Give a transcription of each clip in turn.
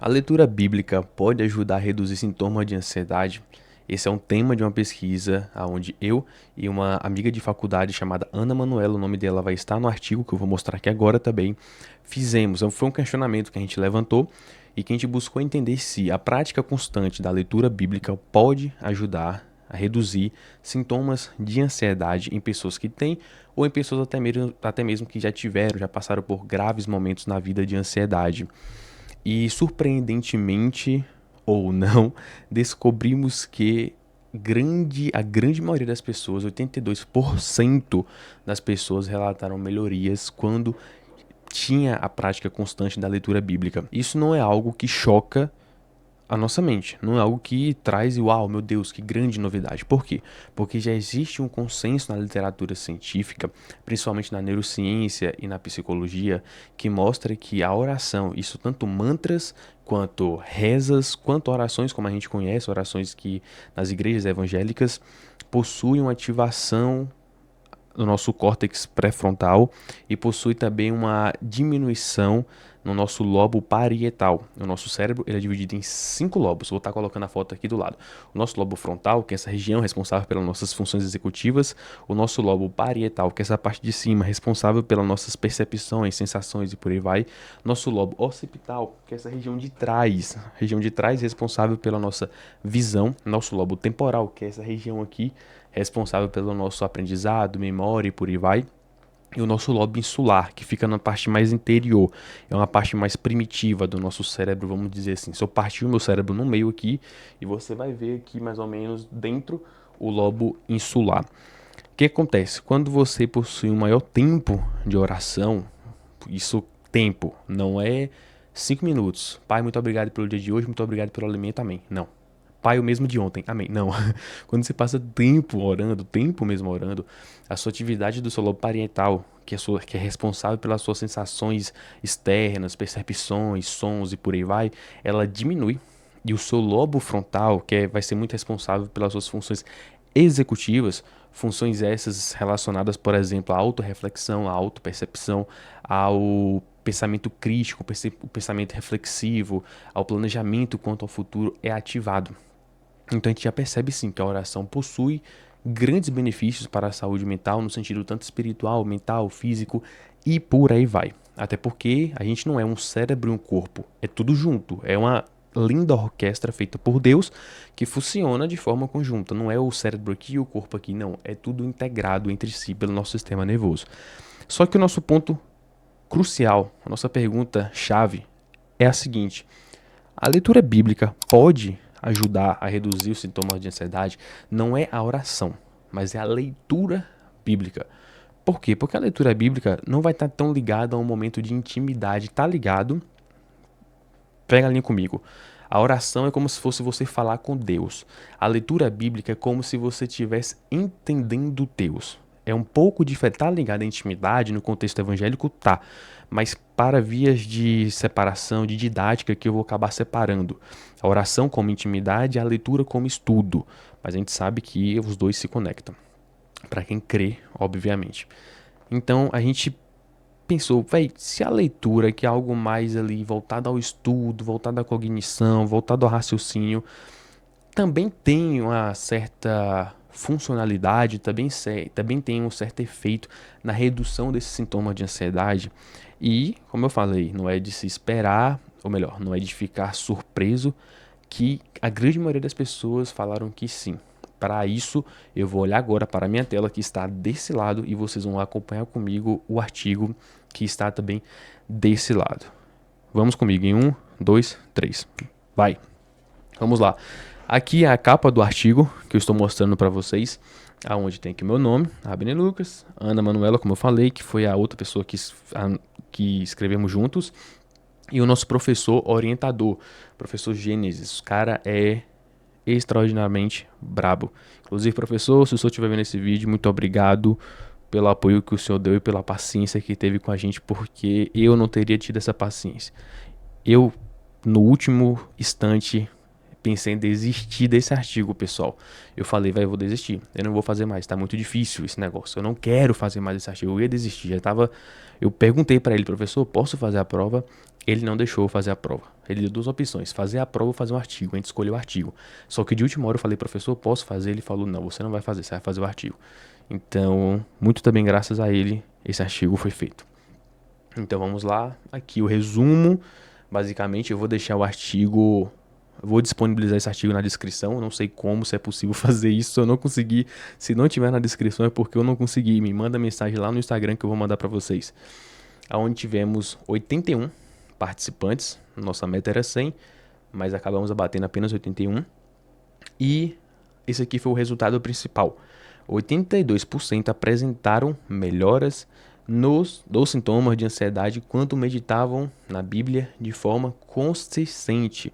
A leitura bíblica pode ajudar a reduzir sintomas de ansiedade? Esse é um tema de uma pesquisa onde eu e uma amiga de faculdade chamada Ana Manuela, o nome dela vai estar no artigo que eu vou mostrar aqui agora também, fizemos. Foi um questionamento que a gente levantou e que a gente buscou entender se a prática constante da leitura bíblica pode ajudar a reduzir sintomas de ansiedade em pessoas que têm ou em pessoas até mesmo que já tiveram, já passaram por graves momentos na vida de ansiedade. E surpreendentemente ou não, descobrimos que a grande maioria das pessoas, 82% das pessoas relataram melhorias quando tinha a prática constante da leitura bíblica. Isso não é algo que choca a nossa mente, não é algo que traz, uau, meu Deus, que grande novidade. Por quê? Porque já existe um consenso na literatura científica, principalmente na neurociência e na psicologia, que mostra que a oração, isso tanto mantras, quanto rezas, quanto orações como a gente conhece, orações que nas igrejas evangélicas possuem uma ativação no nosso córtex pré-frontal e possui também uma diminuição no nosso lobo parietal. O nosso cérebro ele é dividido em 5 lobos. Vou estar colocando a foto aqui do lado. O nosso lobo frontal, que é essa região responsável pelas nossas funções executivas. O nosso lobo parietal, que é essa parte de cima, responsável pelas nossas percepções, sensações e por aí vai. Nosso lobo occipital, que é essa região de trás. Região de trás responsável pela nossa visão. Nosso lobo temporal, que é essa região aqui, responsável pelo nosso aprendizado, memória e por aí vai. E o nosso lobo insular, que fica na parte mais interior, é uma parte mais primitiva do nosso cérebro, vamos dizer assim. Se eu partir o meu cérebro no meio aqui, e você vai ver aqui mais ou menos dentro o lobo insular. O que acontece? Quando você possui um maior tempo de oração, isso tempo, não é 5 minutos. Pai, muito obrigado pelo dia de hoje, muito obrigado pelo alimento, amém. Não. Pai, o mesmo de ontem, amém. Não. Quando você passa tempo mesmo orando, a sua atividade do seu lobo parietal, que é responsável pelas suas sensações externas, percepções, sons e por aí vai, ela diminui. E o seu lobo frontal, vai ser muito responsável pelas suas funções executivas, funções essas relacionadas, por exemplo, à autorreflexão, à autopercepção, ao pensamento crítico, o pensamento reflexivo, ao planejamento quanto ao futuro, é ativado. Então a gente já percebe sim que a oração possui grandes benefícios para a saúde mental, no sentido tanto espiritual, mental, físico e por aí vai. Até porque a gente não é um cérebro e um corpo, é tudo junto, é uma linda orquestra feita por Deus que funciona de forma conjunta. Não é o cérebro aqui e o corpo aqui, não. É tudo integrado entre si pelo nosso sistema nervoso. Só que o nosso ponto crucial, a nossa pergunta chave é a seguinte: a leitura bíblica pode ajudar a reduzir os sintomas de ansiedade? Não é a oração, mas é a leitura bíblica. Por quê? Porque a leitura bíblica não vai estar tão ligada a um momento de intimidade. Tá ligado? Pega a linha comigo. A oração é como se fosse você falar com Deus. A leitura bíblica é como se você estivesse entendendo Deus. É um pouco diferente. Tá ligado à intimidade no contexto evangélico? Tá. Mas para vias de separação, de didática, que eu vou acabar separando. A oração como intimidade e a leitura como estudo. Mas a gente sabe que os dois se conectam. Para quem crê, obviamente. Então a gente pensou, véi, se a leitura, que é algo mais ali voltado ao estudo, voltado à cognição, voltado ao raciocínio, também tem uma certa funcionalidade, também tem um certo efeito na redução desses sintomas de ansiedade. E, como eu falei, não é de se esperar, ou melhor, não é de ficar surpreso que a grande maioria das pessoas falaram que sim. Para isso, eu vou olhar agora para a minha tela que está desse lado e vocês vão acompanhar comigo o artigo que está também desse lado. Vamos comigo em 1, 2, 3. Vai. Vamos lá. Aqui é a capa do artigo que eu estou mostrando para vocês, aonde tem aqui o meu nome, Abner Lucas, Ana Manuela, como eu falei, que foi a outra pessoa que escrevemos juntos, e o nosso professor orientador, professor Gênesis. O cara é extraordinariamente brabo. Inclusive, professor, se o senhor estiver vendo esse vídeo, muito obrigado pelo apoio que o senhor deu e pela paciência que teve com a gente, porque eu não teria tido essa paciência. Eu, no último instante, pensei em desistir desse artigo, pessoal. Eu falei, vai, eu vou desistir. Eu não vou fazer mais, tá muito difícil esse negócio. Eu não quero fazer mais esse artigo. Eu ia desistir, já tava. Eu perguntei para ele, professor, posso fazer a prova? Ele não deixou eu fazer a prova. Ele deu duas opções, fazer a prova ou fazer um artigo. A gente escolheu o artigo. Só que de última hora eu falei, professor, posso fazer? Ele falou, não, você não vai fazer, você vai fazer o artigo. Então, muito também graças a ele, esse artigo foi feito. Então vamos lá, aqui o resumo. Basicamente eu vou deixar o artigo, eu vou disponibilizar esse artigo na descrição. Eu não sei como, se é possível fazer isso. Se eu não conseguir, se não tiver na descrição é porque eu não consegui. Me manda mensagem lá no Instagram que eu vou mandar para vocês. Onde tivemos 81 participantes. Nossa meta era 100, mas acabamos abatendo apenas 81. E esse aqui foi o resultado principal. 82% apresentaram melhoras dos sintomas de ansiedade quando meditavam na Bíblia de forma consistente,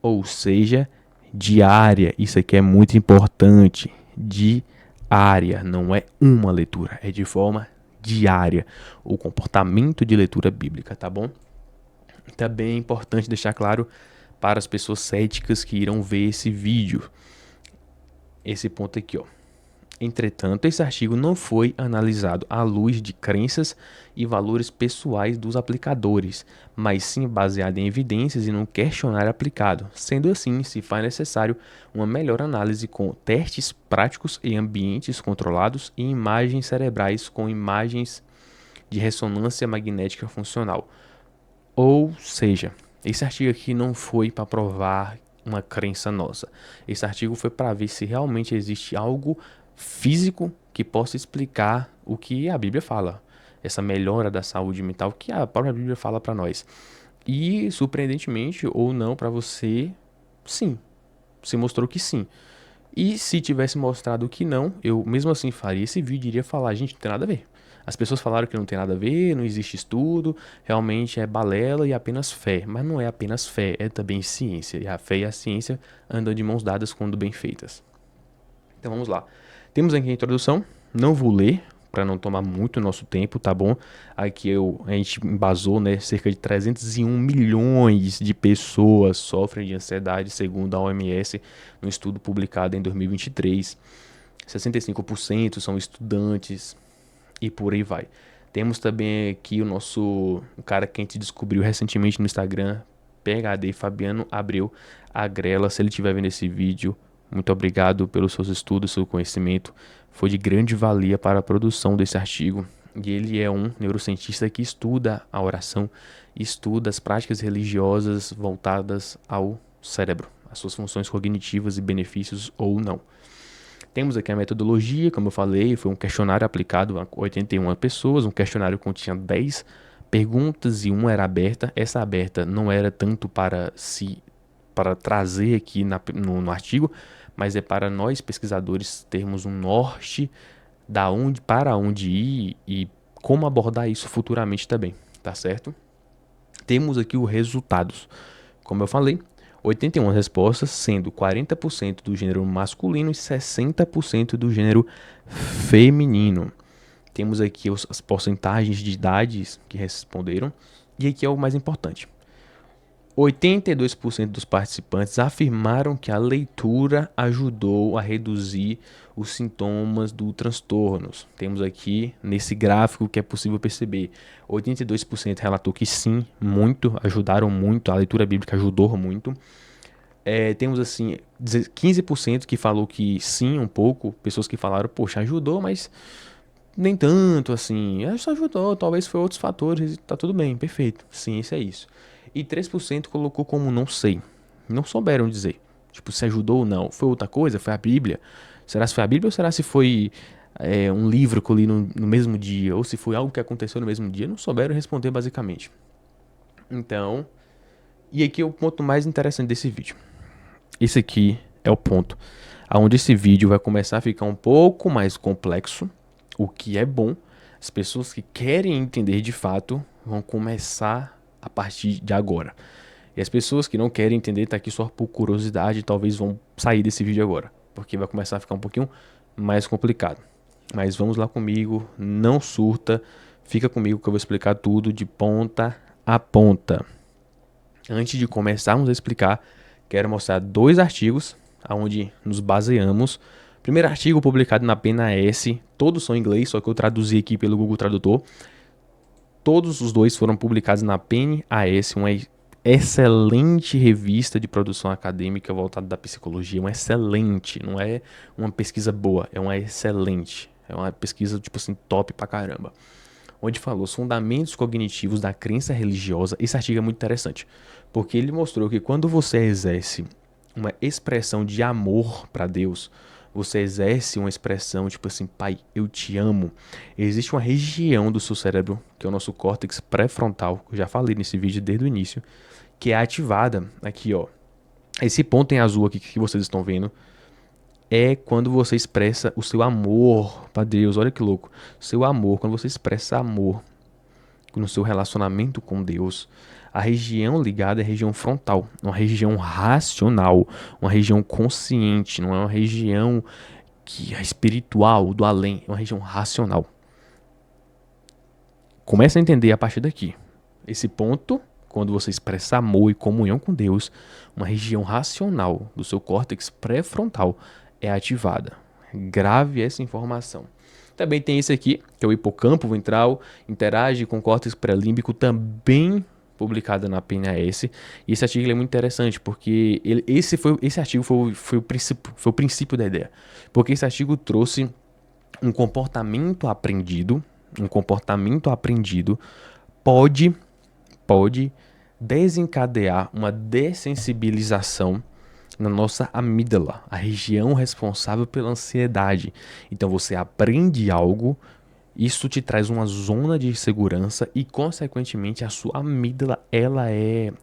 ou seja, diária. Isso aqui é muito importante. Diária, não é uma leitura, é de forma diária. O comportamento de leitura bíblica, tá bom? Também é importante deixar claro para as pessoas céticas que irão ver esse vídeo. Esse ponto aqui, ó. Entretanto, esse artigo não foi analisado à luz de crenças e valores pessoais dos aplicadores, mas sim baseado em evidências e num questionário aplicado. Sendo assim, se faz necessário uma melhor análise com testes práticos em ambientes controlados e imagens cerebrais com imagens de ressonância magnética funcional. Ou seja, esse artigo aqui não foi para provar uma crença nossa. Esse artigo foi para ver se realmente existe algo físico que possa explicar o que a Bíblia fala. Essa melhora da saúde mental que a própria Bíblia fala para nós. E, surpreendentemente ou não para você, sim. Se mostrou que sim. E se tivesse mostrado que não, eu mesmo assim faria esse vídeo e iria falar, gente, não tem nada a ver. As pessoas falaram que não tem nada a ver, não existe estudo, realmente é balela e apenas fé. Mas não é apenas fé, é também ciência. E a fé e a ciência andam de mãos dadas quando bem feitas. Então vamos lá. Temos aqui a introdução, não vou ler para não tomar muito nosso tempo, tá bom? Aqui a gente embasou, né, cerca de 301 milhões de pessoas sofrem de ansiedade, segundo a OMS, no estudo publicado em 2023. 65% são estudantes e por aí vai. Temos também aqui o cara que a gente descobriu recentemente no Instagram, PhD Fabiano Abreu Agrela. Se ele estiver vendo esse vídeo, muito obrigado pelos seus estudos, seu conhecimento. Foi de grande valia para a produção desse artigo. E ele é um neurocientista que estuda a oração, estuda as práticas religiosas voltadas ao cérebro, as suas funções cognitivas e benefícios ou não. Temos aqui a metodologia, como eu falei, foi um questionário aplicado a 81 pessoas, um questionário que continha 10 perguntas e uma era aberta. Essa aberta não era tanto para trazer aqui no artigo, mas é para nós pesquisadores termos um norte para onde ir e como abordar isso futuramente também, tá certo? Temos aqui os resultados. Como eu falei, 81 respostas, sendo 40% do gênero masculino e 60% do gênero feminino. Temos aqui as porcentagens de idades que responderam, e aqui é o mais importante. 82% dos participantes afirmaram que a leitura ajudou a reduzir os sintomas do transtornos. Temos aqui nesse gráfico que é possível perceber, 82% relatou que sim, muito, ajudaram muito, a leitura bíblica ajudou muito. Temos assim 15% que falou que sim, um pouco, pessoas que falaram, poxa, ajudou, mas nem tanto assim, só ajudou, talvez foi outros fatores, tá tudo bem, perfeito, sim, isso é isso. E 3% colocou como não sei, não souberam dizer, tipo, se ajudou ou não, foi outra coisa, foi a Bíblia, será se foi a Bíblia ou será se foi um livro que eu li no mesmo dia, ou se foi algo que aconteceu no mesmo dia, não souberam responder basicamente. Então, e aqui é o ponto mais interessante desse vídeo. Esse aqui é o ponto onde esse vídeo vai começar a ficar um pouco mais complexo, o que é bom. As pessoas que querem entender de fato vão começar a partir de agora. E as pessoas que não querem entender, tá aqui só por curiosidade, talvez vão sair desse vídeo agora, porque vai começar a ficar um pouquinho mais complicado. Mas vamos lá comigo, não surta, fica comigo que eu vou explicar tudo de ponta a ponta. Antes de começarmos a explicar, quero mostrar 2 artigos onde nos baseamos. Primeiro artigo publicado na PNAS, todos são em inglês, só que eu traduzi aqui pelo Google Tradutor. Todos os dois foram publicados na PNAS, uma excelente revista de produção acadêmica voltada da psicologia, uma excelente, não é uma pesquisa boa, é uma excelente, é uma pesquisa tipo assim top pra caramba, onde falou os fundamentos cognitivos da crença religiosa. Esse artigo é muito interessante, porque ele mostrou que quando você exerce uma expressão de amor para Deus, você exerce uma expressão tipo assim, pai, eu te amo. Existe uma região do seu cérebro, que é o nosso córtex pré-frontal, que eu já falei nesse vídeo desde o início, que é ativada aqui, ó. Esse ponto em azul aqui que vocês estão vendo é quando você expressa o seu amor para Deus. Olha que louco. Seu amor, quando você expressa amor no seu relacionamento com Deus, a região ligada é a região frontal, uma região racional, uma região consciente, não é uma região que é espiritual, do além, é uma região racional. Começa a entender a partir daqui. Esse ponto, quando você expressa amor e comunhão com Deus, uma região racional do seu córtex pré-frontal é ativada. Grave essa informação. Também tem esse aqui, que é o hipocampo ventral, interage com o córtex pré-límbico, também publicado na PNAS. E esse artigo é muito interessante, porque esse artigo foi o princípio da ideia. Porque esse artigo trouxe um comportamento aprendido pode desencadear uma dessensibilização na nossa amígdala, a região responsável pela ansiedade. Então você aprende algo, isso te traz uma zona de segurança e, consequentemente, a sua amígdala,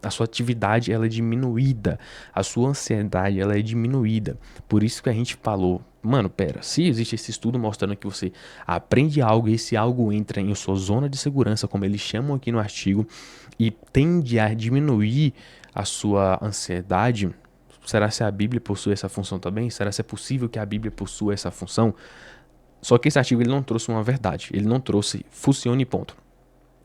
a sua atividade, ela é diminuída, a sua ansiedade, ela é diminuída. Por isso que a gente falou, mano, pera, se existe esse estudo mostrando que você aprende algo e esse algo entra em sua zona de segurança, como eles chamam aqui no artigo, e tende a diminuir a sua ansiedade, será se a Bíblia possui essa função também? Será se é possível que a Bíblia possua essa função? Só que esse artigo ele não trouxe uma verdade, ele não trouxe funcione e ponto.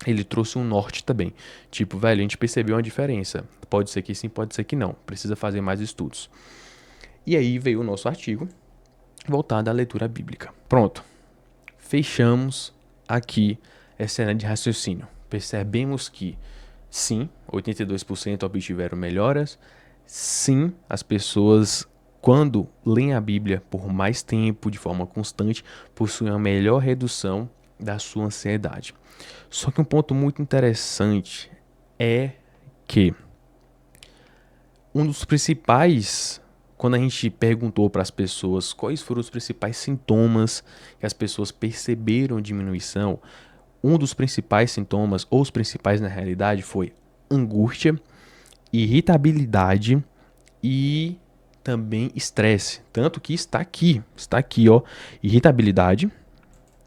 Ele trouxe um norte também. Tipo, velho, a gente percebeu uma diferença. Pode ser que sim, pode ser que não. Precisa fazer mais estudos. E aí veio o nosso artigo voltado à leitura bíblica. Pronto. Fechamos aqui essa linha de raciocínio. Percebemos que sim, 82% obtiveram melhoras. Sim, as pessoas, quando leem a Bíblia por mais tempo, de forma constante, possuem uma melhor redução da sua ansiedade. Só que um ponto muito interessante é que um dos principais, quando a gente perguntou para as pessoas quais foram os principais sintomas que as pessoas perceberam diminuição, um dos principais sintomas, ou os principais na realidade, foi angústia, irritabilidade e também estresse. Tanto que está aqui, ó, irritabilidade,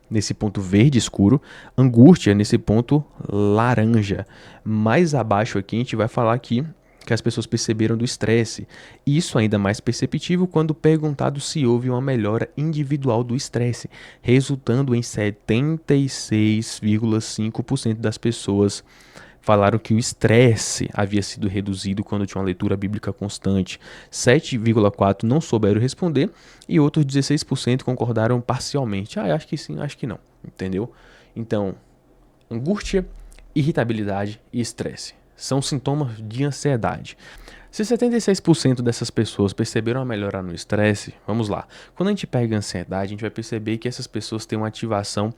nesse ponto verde escuro, angústia nesse ponto laranja. Mais abaixo aqui a gente vai falar aqui que as pessoas perceberam do estresse. Isso ainda mais perceptível quando perguntado se houve uma melhora individual do estresse, resultando em 76,5% das pessoas falaram que o estresse havia sido reduzido quando tinha uma leitura bíblica constante. 7,4% não souberam responder e outros 16% concordaram parcialmente. Ah, acho que sim, acho que não. Entendeu? Então, angústia, irritabilidade e estresse são sintomas de ansiedade. Se 76% dessas pessoas perceberam a melhora no estresse, vamos lá. Quando a gente pega a ansiedade, a gente vai perceber que essas pessoas têm uma ativação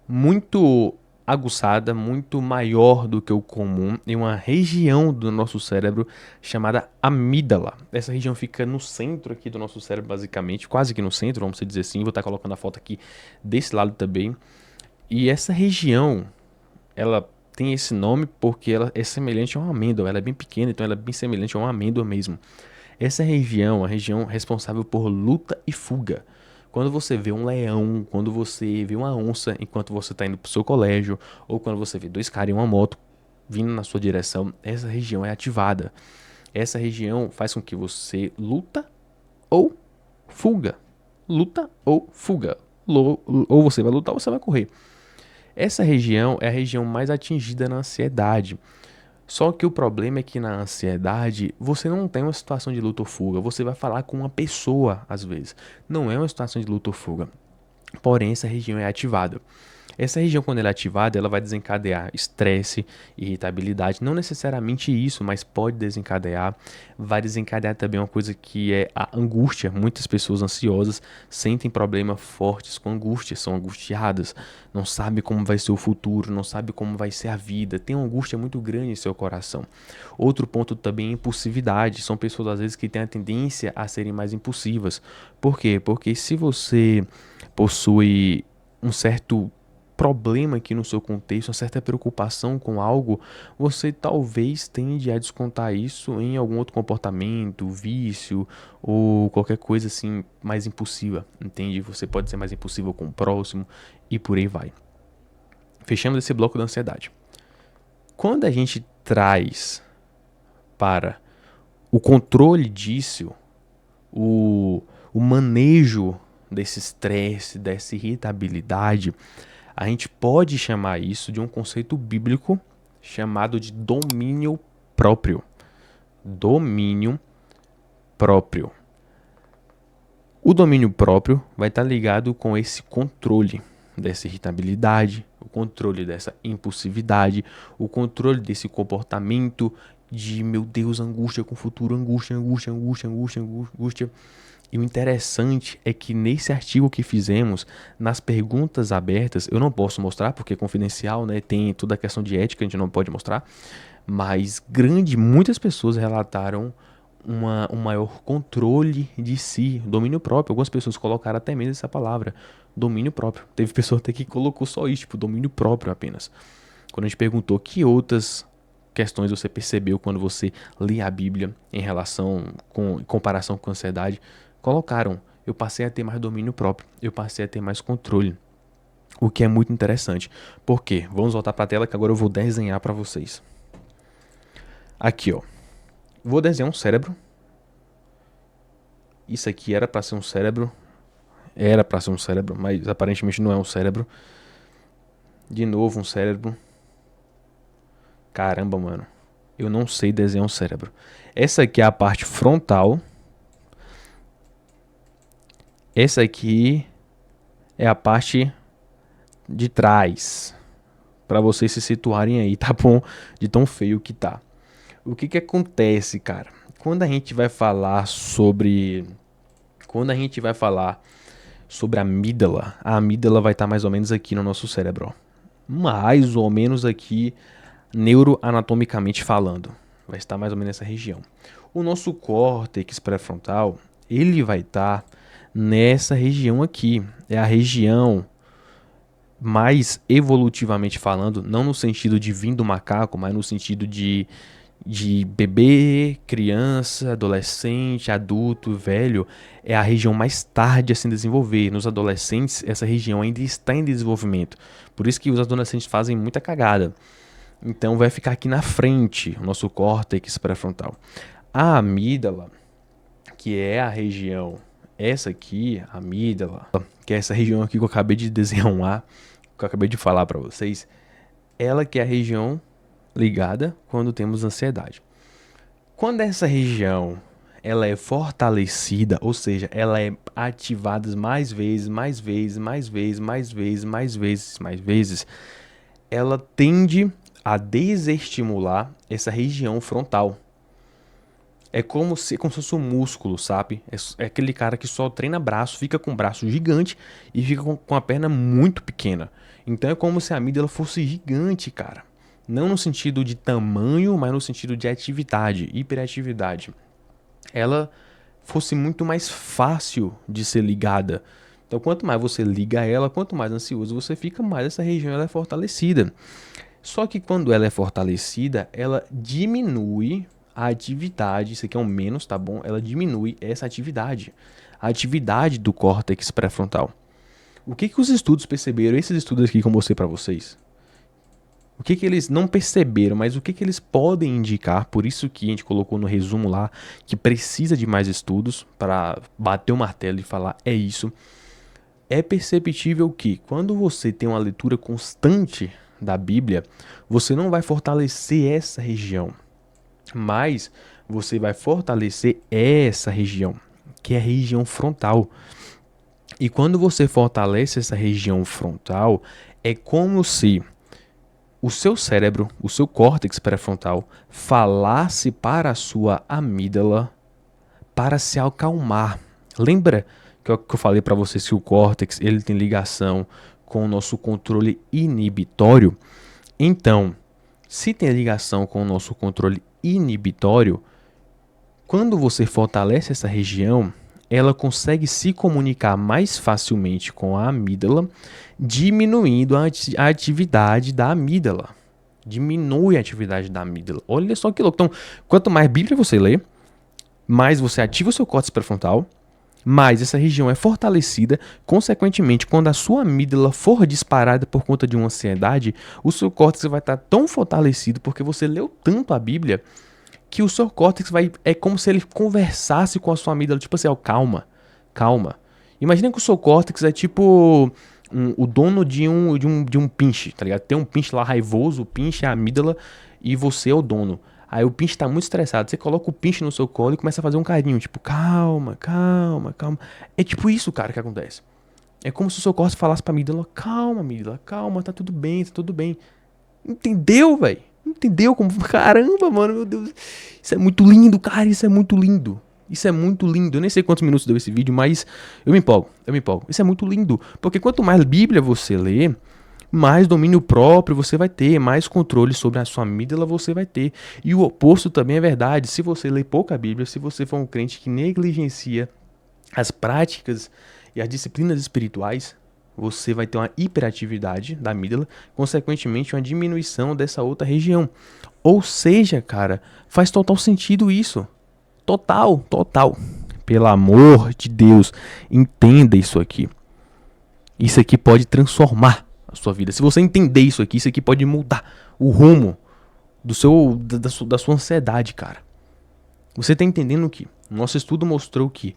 muito aguçada, muito maior do que o comum, em uma região do nosso cérebro chamada amígdala. Essa região fica no centro aqui do nosso cérebro, basicamente, quase que no centro, vamos dizer assim. Vou estar colocando a foto aqui desse lado também. E essa região, ela tem esse nome porque ela é semelhante a uma amêndoa. Ela é bem pequena, então ela é bem semelhante a uma amêndoa mesmo. Essa região é a região responsável por luta e fuga. Quando você vê um leão, quando você vê uma onça enquanto você está indo para o seu colégio, ou quando você vê dois caras em uma moto vindo na sua direção, essa região é ativada. Essa região faz com que você luta ou fuga. Luta ou fuga. Ou você vai lutar ou você vai correr. Essa região é a região mais atingida na ansiedade. Só que o problema é que na ansiedade você não tem uma situação de luta ou fuga. Você vai falar com uma pessoa às vezes. Não é uma situação de luta ou fuga. Porém, essa região é ativada. Essa região, quando ela é ativada, ela vai desencadear estresse, irritabilidade. Não necessariamente isso, mas pode desencadear. Vai desencadear também uma coisa que é a angústia. Muitas pessoas ansiosas sentem problemas fortes com angústia, são angustiadas, não sabem como vai ser o futuro, não sabem como vai ser a vida. Tem uma angústia muito grande em seu coração. Outro ponto também é impulsividade. São pessoas, às vezes, que têm a tendência a serem mais impulsivas. Por quê? Porque se você possui um certo problema aqui no seu contexto, uma certa preocupação com algo, você talvez tende a descontar isso em algum outro comportamento, vício ou qualquer coisa assim mais impulsiva, entende? Você pode ser mais impulsivo com o próximo e por aí vai. Fechamos esse bloco da ansiedade. Quando a gente traz para o controle disso, o manejo desse estresse, dessa irritabilidade, a gente pode chamar isso de um conceito bíblico chamado de domínio próprio. Domínio próprio. O domínio próprio vai estar ligado com esse controle dessa irritabilidade, o controle dessa impulsividade, o controle desse comportamento de, meu Deus, angústia com o futuro, angústia. E o interessante é que nesse artigo que fizemos, nas perguntas abertas, eu não posso mostrar porque é confidencial, né? Tem toda a questão de ética, a gente não pode mostrar, mas muitas pessoas relataram um maior controle de si, domínio próprio. Algumas pessoas colocaram até mesmo essa palavra, domínio próprio. Teve pessoa até que colocou só isso, tipo, domínio próprio apenas. Quando a gente perguntou que outras questões você percebeu quando você lê a Bíblia em comparação com a ansiedade, colocaram, eu passei a ter mais domínio próprio, eu passei a ter mais controle, o que é muito interessante. Por quê? Vamos voltar para a tela que agora eu vou desenhar para vocês. Aqui, ó, vou desenhar um cérebro. Isso aqui era para ser um cérebro, mas aparentemente não é um cérebro. De novo um cérebro. Caramba, mano, eu não sei desenhar um cérebro. Essa aqui é a parte frontal. Essa aqui é a parte de trás, para vocês se situarem aí, tá bom? De tão feio que tá. O que acontece, cara? Quando a gente vai falar sobre a amígdala vai estar mais ou menos aqui no nosso cérebro, ó. Mais ou menos aqui, neuroanatomicamente falando, vai estar mais ou menos nessa região. O nosso córtex pré-frontal, ele vai estar nessa região aqui. É a região mais evolutivamente falando, não no sentido de vir do macaco, mas no sentido de bebê, criança, adolescente, adulto, velho, é a região mais tarde a se desenvolver. Nos adolescentes, essa região ainda está em desenvolvimento. Por isso que os adolescentes fazem muita cagada. Então vai ficar aqui na frente o nosso córtex pré-frontal. A amígdala, que é a região, essa aqui, a amígdala, que é essa região aqui que eu acabei de desenhar um A, que eu acabei de falar para vocês, ela que é a região ligada quando temos ansiedade. Quando essa região ela é fortalecida, ou seja, ela é ativada mais vezes, ela tende a desestimular essa região frontal. É como se fosse um músculo, sabe? É aquele cara que só treina braço, fica com o braço gigante e fica com a perna muito pequena. Então é como se a amígdala fosse gigante, cara. Não no sentido de tamanho, mas no sentido de atividade, hiperatividade. Ela fosse muito mais fácil de ser ligada. Então, quanto mais você liga ela, quanto mais ansioso você fica, mais essa região ela é fortalecida. Só que quando ela é fortalecida, ela diminui a atividade. Isso aqui é um menos, tá bom? Ela diminui essa atividade. A atividade do córtex pré-frontal. O que os estudos perceberam? Esses estudos aqui que eu mostrei para vocês. O que eles não perceberam, mas o que eles podem indicar, por isso que a gente colocou no resumo lá, que precisa de mais estudos para bater o martelo e falar é isso. É perceptível que quando você tem uma leitura constante da Bíblia, você não vai fortalecer essa região, mas você vai fortalecer essa região, que é a região frontal. E quando você fortalece essa região frontal, É como se o seu cérebro, o seu córtex pré-frontal, falasse para a sua amígdala para se acalmar. Lembra que eu falei para vocês que o córtex ele tem ligação com o nosso controle inibitório? Então, se tem ligação com o nosso controle inibitório, quando você fortalece essa região, ela consegue se comunicar mais facilmente com a amígdala, diminuindo a atividade da amígdala. Diminui a atividade da amígdala. Olha só que louco. Então, quanto mais Bíblia você lê, mais você ativa o seu córtex pré-frontal, mais essa região é fortalecida. Consequentemente, quando a sua amígdala for disparada por conta de uma ansiedade, o seu córtex vai estar tão fortalecido porque você leu tanto a Bíblia que o seu córtex é como se ele conversasse com a sua amígdala, tipo assim, ó, calma, calma. Imagina que o seu córtex é tipo o dono de um pinche, tá ligado? Tem um pinche lá raivoso, o pinche é a amígdala e você é o dono. Aí o pinche tá muito estressado, você coloca o pinche no seu colo e começa a fazer um carinho, tipo, calma, calma, calma. É tipo isso, cara, que acontece. É como se o seu córtex falasse pra amígdala, calma, tá tudo bem, tá tudo bem. Entendeu, velho? Entendeu como? Caramba, mano, meu Deus. Isso é muito lindo, cara, isso é muito lindo. Isso é muito lindo. Eu nem sei quantos minutos deu esse vídeo, mas eu me empolgo, eu me empolgo. Isso é muito lindo, porque quanto mais Bíblia você lê, mais domínio próprio você vai ter, mais controle sobre a sua amígdala você vai ter. E o oposto também é verdade. Se você lê pouca Bíblia, se você for um crente que negligencia as práticas e as disciplinas espirituais, você vai ter uma hiperatividade da amígdala, consequentemente uma diminuição dessa outra região. Ou seja, cara, faz total sentido isso. Total, total. Pelo amor de Deus, entenda isso aqui. Isso aqui pode transformar a sua vida. Se você entender isso aqui pode mudar o rumo da sua ansiedade, cara. Você tá entendendo que o nosso estudo mostrou que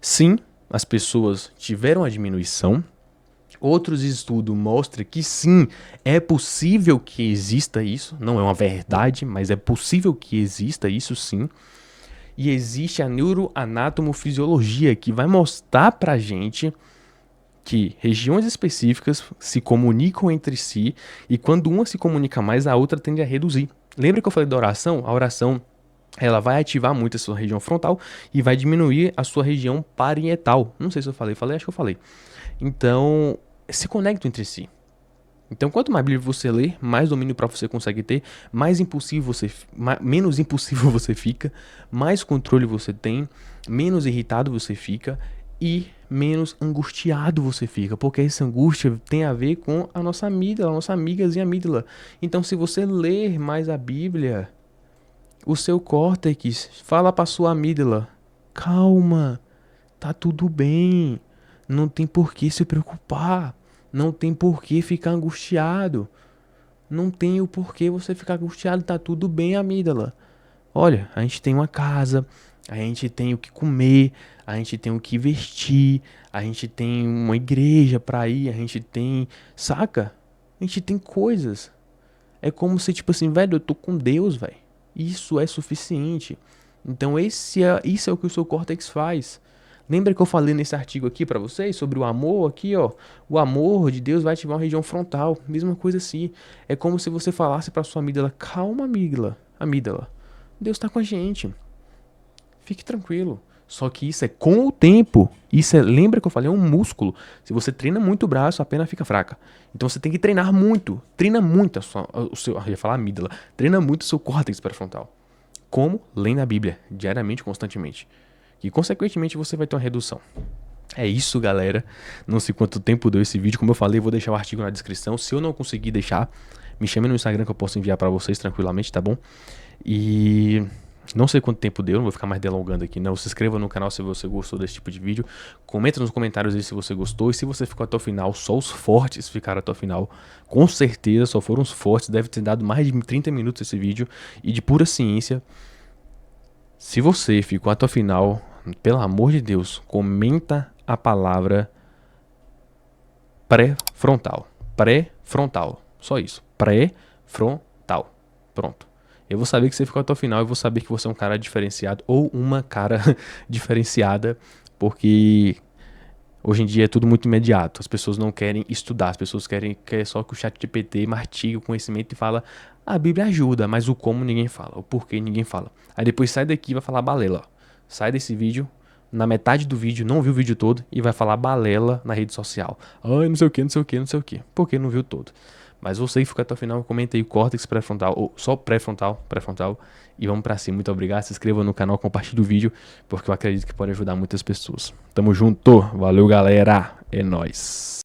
sim, as pessoas tiveram a diminuição. Outros estudos mostram que sim, é possível que exista isso. Não é uma verdade, mas é possível que exista isso sim. E existe a neuroanatomofisiologia que vai mostrar pra gente que regiões específicas se comunicam entre si e quando uma se comunica mais, a outra tende a reduzir. Lembra que eu falei da oração? A oração ela vai ativar muito a sua região frontal e vai diminuir a sua região parietal. Não sei se eu falei, acho que eu falei. Então, se conectam entre si. Então, quanto mais Bíblia você lê, mais domínio próprio você consegue ter, menos impulsivo você fica, mais controle você tem, menos irritado você fica e menos angustiado você fica, porque essa angústia tem a ver com a nossa amígdala, a nossa amigazinha amígdala. Então, se você ler mais a Bíblia, o seu córtex fala para sua amígdala: calma, tá tudo bem, não tem por que se preocupar, não tem por que ficar angustiado, não tem o porquê você ficar angustiado, tá tudo bem, amígdala. Olha, a gente tem uma casa, a gente tem o que comer, a gente tem o que vestir, a gente tem uma igreja pra ir, a gente tem, saca? A gente tem coisas. É como se, tipo assim, velho, eu tô com Deus, velho. Isso é suficiente. Então isso é o que o seu córtex faz. Lembra que eu falei nesse artigo aqui pra vocês sobre o amor aqui, ó? O amor de Deus vai ativar uma região frontal. Mesma coisa assim. É como se você falasse pra sua amígdala: calma, amígdala. Deus tá com a gente. Fique tranquilo. Só que isso é com o tempo. Lembra que eu falei, é um músculo. Se você treina muito o braço, a perna fica fraca. Então você tem que treinar muito. Treina muito eu ia falar amígdala. Treina muito o seu córtex pré-frontal. Como? Lendo a Bíblia, diariamente, constantemente. E consequentemente você vai ter uma redução. É isso, galera. Não sei quanto tempo deu esse vídeo. Como eu falei, vou deixar o artigo na descrição. Se eu não conseguir deixar, me chame no Instagram que eu posso enviar pra vocês tranquilamente, tá bom? E não sei quanto tempo deu, não vou ficar mais delongando aqui não. Se inscreva no canal se você gostou desse tipo de vídeo. Comenta nos comentários aí se você gostou. E se você ficou até o final, só os fortes ficaram até o final. Com certeza, só foram os fortes. Deve ter dado mais de 30 minutos esse vídeo. E de pura ciência. Se você ficou até o final, pelo amor de Deus, comenta a palavra pré-frontal. Pré-frontal. Só isso. Pré-frontal. Pronto. Eu vou saber que você ficou até o final. Eu vou saber que você é um cara diferenciado ou uma cara diferenciada. Porque Hoje em dia é tudo muito imediato. As pessoas não querem estudar, as pessoas querem só que o ChatGPT mastigue o conhecimento e fala: a Bíblia ajuda, mas o como ninguém fala, o porquê ninguém fala. Aí depois sai daqui e vai falar balela. Ó. Sai desse vídeo, na metade do vídeo, não viu o vídeo todo e vai falar balela na rede social. Ai, não sei o que, não sei o que, não sei o que. Porque não viu todo. Mas você que ficou até o final, comenta aí córtex pré-frontal ou só pré-frontal, e vamos pra cima. Muito obrigado, se inscreva no canal, compartilhe o vídeo, porque eu acredito que pode ajudar muitas pessoas. Tamo junto, valeu galera, é nóis.